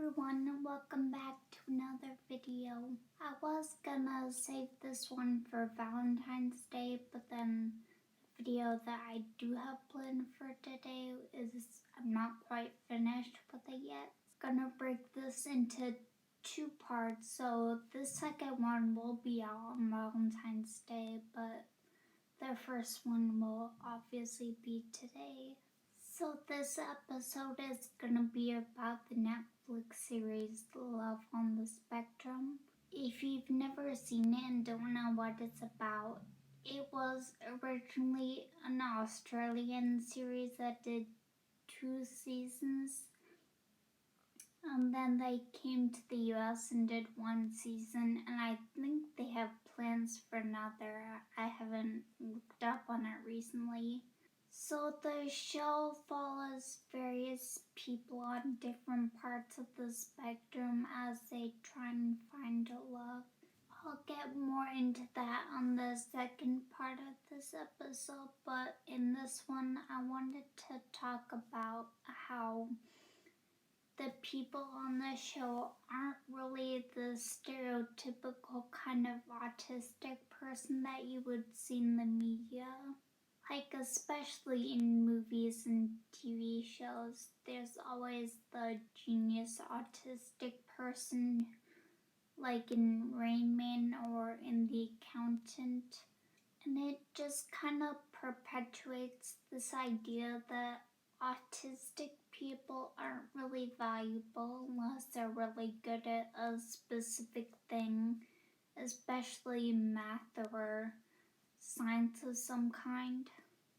everyone, and welcome back to another video. I was gonna save this one for Valentine's Day, but then the video that I do have planned for today I'm not quite finished with it yet. I'm gonna break this into two parts, so the second one will be out on Valentine's Day, but the first one will obviously be today. So this episode is gonna be about the Netflix series Love on the Spectrum. If you've never seen it and don't know what it's about, it was originally an Australian series that did 2 seasons. And then they came to the US and did 1 season, and I think they have plans for another. I haven't looked up on it recently. So the show follows various people on different parts of the spectrum as they try and find a love. I'll get more into that on the second part of this episode, but in this one I wanted to talk about how the people on the show aren't really the stereotypical kind of autistic person that you would see in the media. Like, especially in movies and TV shows, there's always the genius autistic person, like in Rain Man or in The Accountant. And it just kind of perpetuates this idea that autistic people aren't really valuable unless they're really good at a specific thing, especially math or science of some kind.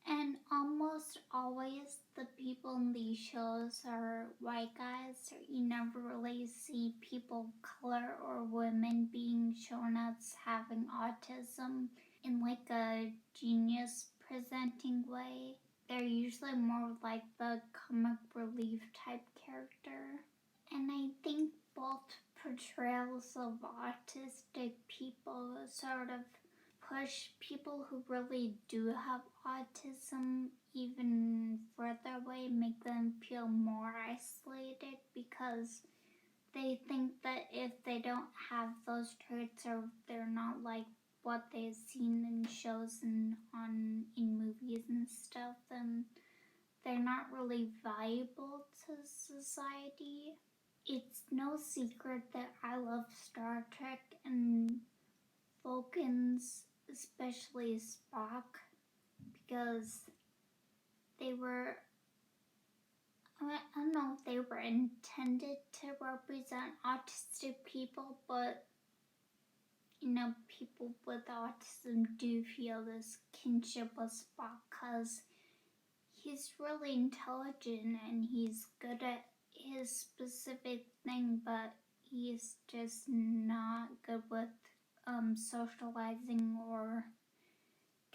And almost always the people in these shows are white guys, so you never really see people of color or women being shown as having autism in like a genius presenting way. They're usually more like the comic relief type character. And I think both portrayals of autistic people sort of push people who really do have autism even further away, make them feel more isolated because they think that if they don't have those traits or they're not like what they've seen in shows and in movies and stuff, then they're not really valuable to society. It's no secret that I love Star Trek and Vulcans, especially Spock, because they were, I don't know if they were intended to represent autistic people, but people with autism do feel this kinship with Spock because he's really intelligent and he's good at his specific thing, but he's just not good with socializing or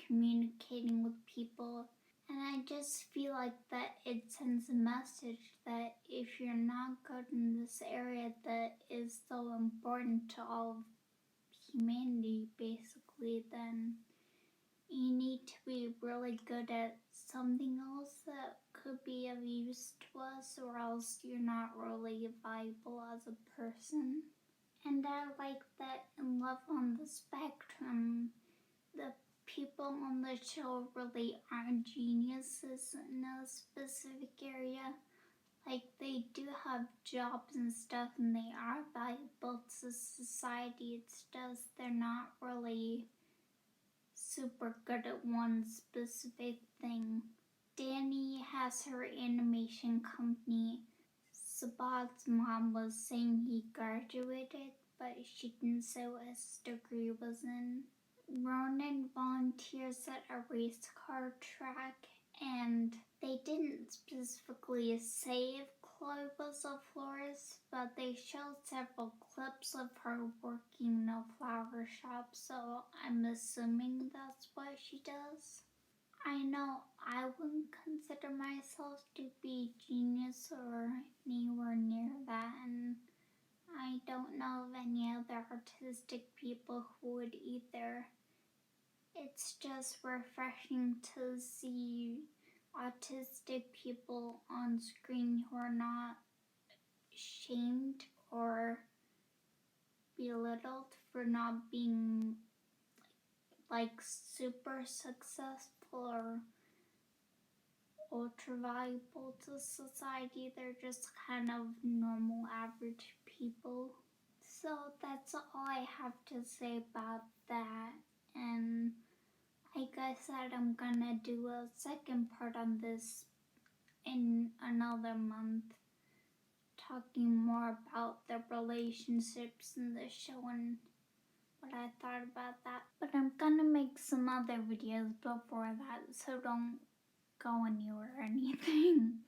communicating with people. And I just feel like that it sends a message that if you're not good in this area that is so important to all of humanity, basically, then you need to be really good at something else that could be of use to us, or else you're not really valuable as a person. And I like that in Love on the Spectrum, the people on the show really aren't geniuses in a specific area. Like, they do have jobs and stuff and they are valuable to society. It's just they're not really super good at one specific thing. Danny has her animation company. Sabat's mom was saying he graduated, but she didn't say what his degree was in. Ronan volunteers at a race car track, and they didn't specifically say if Chloe was a florist, but they showed several clips of her working in a flower shop, so I'm assuming that's what she does. I know I wouldn't consider myself to be genius or anywhere near that, and I don't know of any other artistic people who would either. It's just refreshing to see autistic people on screen who are not shamed belittled for not being like super successful or ultra valuable to society. They're just kind of normal, average people. So that's all I have to say about that. And like I said, I'm gonna do a second part on this in another month, talking more about the relationships in the show and what I thought about that. But I'm gonna make some other videos before that, so don't go anywhere or anything.